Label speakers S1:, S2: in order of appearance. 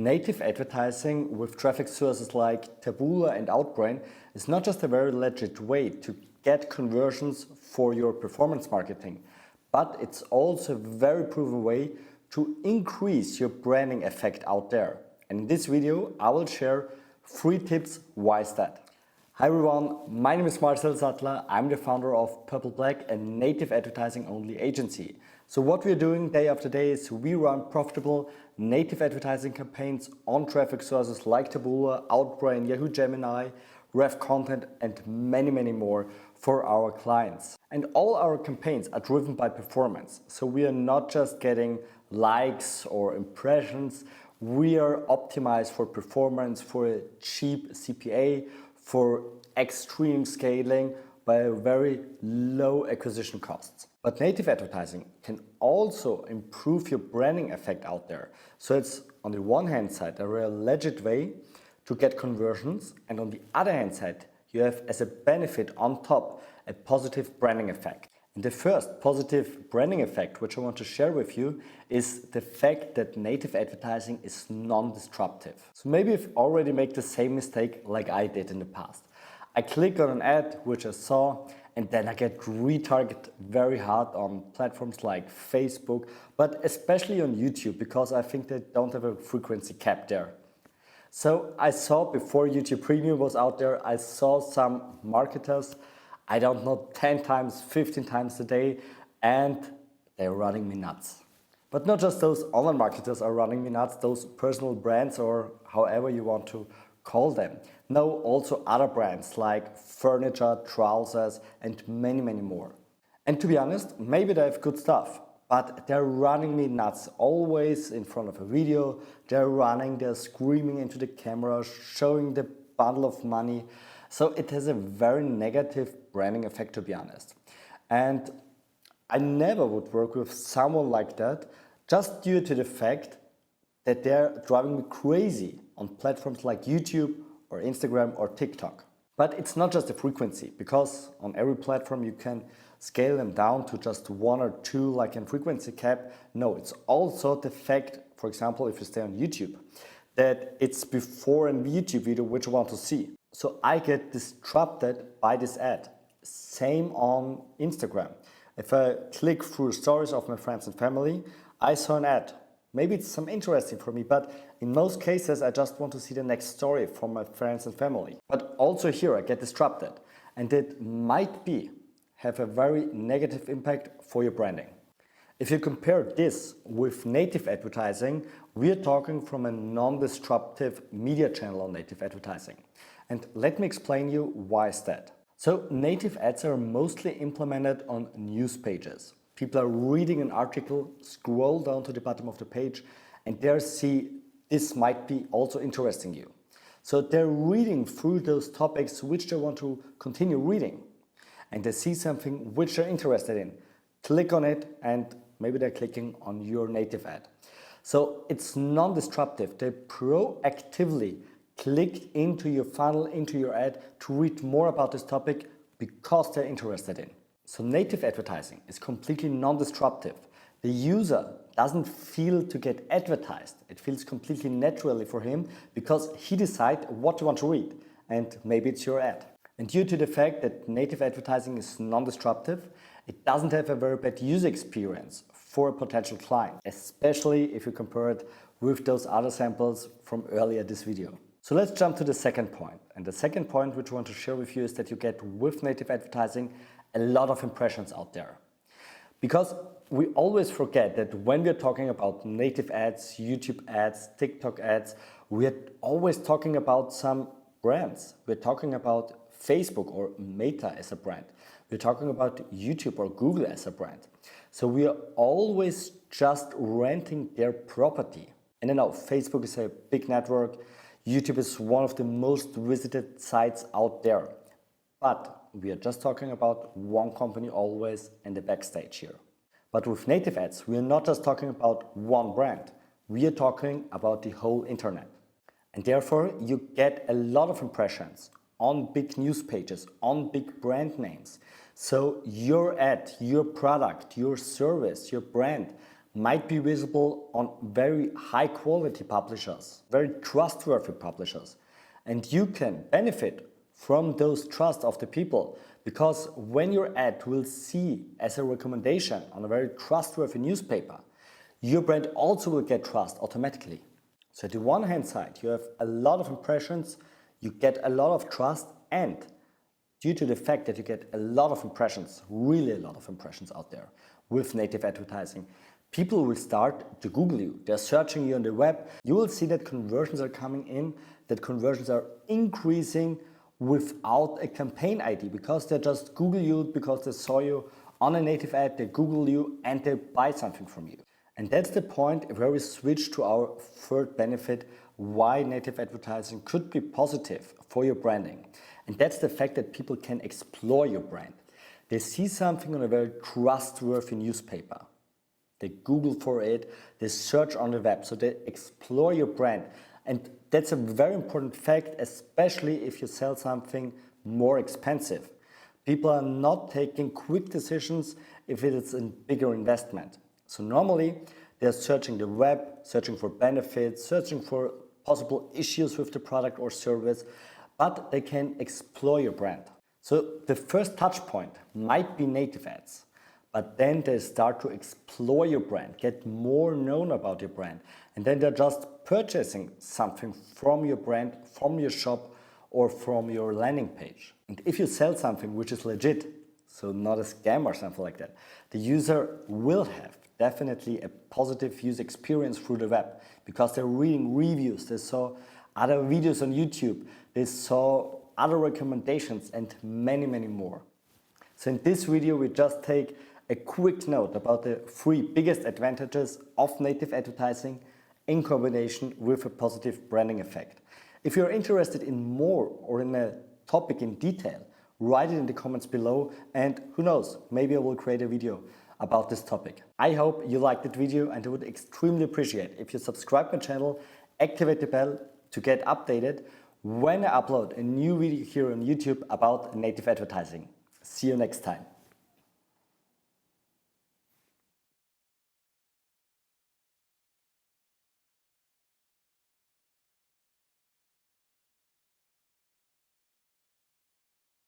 S1: Native advertising with traffic sources like Taboola and Outbrain is not just a very legit way to get conversions for your performance marketing, but it's also a very proven way to increase your branding effect out there. And in this video, I will share 3 tips. Why is that? Hi everyone, my name is Marcel Sattler. I'm the founder of PurpleBlack, a native advertising only agency. So what we're doing day after day is we run profitable native advertising campaigns on traffic sources like Taboola, Outbrain, Yahoo Gemini, RevContent, and many more for our clients. And all our campaigns are driven by performance. So we are not just getting likes or impressions. We are optimized for performance, for a cheap CPA, for extreme scaling by a very low acquisition costs. But native advertising can also improve your branding effect out there. So it's on the one hand side a real legit way to get conversions, and on the other hand side you have as a benefit on top a positive branding effect. And the first positive branding effect which I want to share with you is the fact that native advertising is non-disruptive. So maybe you've already made the same mistake like I did in the past. I click on an ad which I saw, and then I get retargeted very hard on platforms like Facebook, but especially on YouTube, because I think they don't have a frequency cap there. So I saw before YouTube Premium was out there, I saw some marketers, I don't know, 10 times, 15 times a day, and they're running me nuts. But not just those online marketers are running me nuts, those personal brands or however you want to call them. No, also other brands like furniture, trousers, and many more. And to be honest, maybe they have good stuff, but they're running me nuts. Always in front of a video, they're screaming into the camera, showing the bundle of money. So it has a very negative branding effect, to be honest. And I never would work with someone like that, just due to the fact that they're driving me crazy on platforms like YouTube or Instagram or TikTok. But it's not just the frequency, because on every platform you can scale them down to just 1 or 2 like in frequency cap. No, it's also the fact, for example, if you stay on YouTube, that it's before a YouTube video which you want to see. So I get disrupted by this ad. Same on Instagram. If I click through stories of my friends and family, I saw an ad. Maybe it's some interesting for me, but in most cases I just want to see the next story from my friends and family. But also here I get disrupted, and it might have a very negative impact for your branding. If you compare this with native advertising, we are talking from a non-disruptive media channel on native advertising. And let me explain you why is that. So native ads are mostly implemented on news pages. People are reading an article, scroll down to the bottom of the page, and there see this might be also interesting you. So they're reading through those topics which they want to continue reading, and they see something which they're interested in. Click on it, and maybe they're clicking on your native ad. So it's non-disruptive. They proactively click into your funnel, into your ad to read more about this topic because they're interested in. So native advertising is completely non-disruptive. The user doesn't feel to get advertised. It feels completely naturally for him because he decides what you want to read, and maybe it's your ad. And due to the fact that native advertising is non-disruptive, it doesn't have a very bad user experience for a potential client, especially if you compare it with those other samples from earlier this video. So let's jump to the second point. And the second point which I want to share with you is that you get with native advertising a lot of impressions out there. Because we always forget that when we're talking about native ads, YouTube ads, TikTok ads, we're always talking about some brands. We're talking about Facebook or Meta as a brand. We're talking about YouTube or Google as a brand. So we are always just renting their property. And I know Facebook is a big network. YouTube is one of the most visited sites out there. But we are just talking about one company always in the backstage here. But with native ads, we are not just talking about one brand. We are talking about the whole internet. And therefore, you get a lot of impressions on big news pages, on big brand names. So your ad, your product, your service, your brand might be visible on very high quality publishers, very trustworthy publishers. And you can benefit from those trust of the people, because when your ad will see as a recommendation on a very trustworthy newspaper, your brand also will get trust automatically. So at the one hand side, you have a lot of impressions, you get a lot of trust, and due to the fact that you get a lot of impressions, really a lot of impressions out there with native advertising, people will start to Google you. They're searching you on the web. You will see that conversions are coming in, that conversions are increasing without a campaign ID, because they just Google you because they saw you on a native ad, they Google you and they buy something from you. And that's the point where we switch to our third benefit, why native advertising could be positive for your branding. And that's the fact that people can explore your brand. They see something on a very trustworthy newspaper. They Google for it, they search on the web, so they explore your brand. And that's a very important fact, especially if you sell something more expensive. People are not taking quick decisions if it is a bigger investment. So normally they're searching the web, searching for benefits, searching for possible issues with the product or service, but they can explore your brand. So the first touch point might be native ads, but then they start to explore your brand, get more known about your brand, and then they're just purchasing something from your brand, from your shop, or from your landing page. And if you sell something which is legit, so not a scam or something like that, the user will have definitely a positive user experience through the web, because they're reading reviews, they saw other videos on YouTube, they saw other recommendations and many, many more. So in this video, we just take a quick note about the 3 biggest advantages of native advertising in combination with a positive branding effect. If you're interested in more or in a topic in detail, write it in the comments below, and who knows, maybe I will create a video about this topic. I hope you liked that video, and I would extremely appreciate if you subscribe my channel, activate the bell to get updated when I upload a new video here on YouTube about native advertising. See you next time.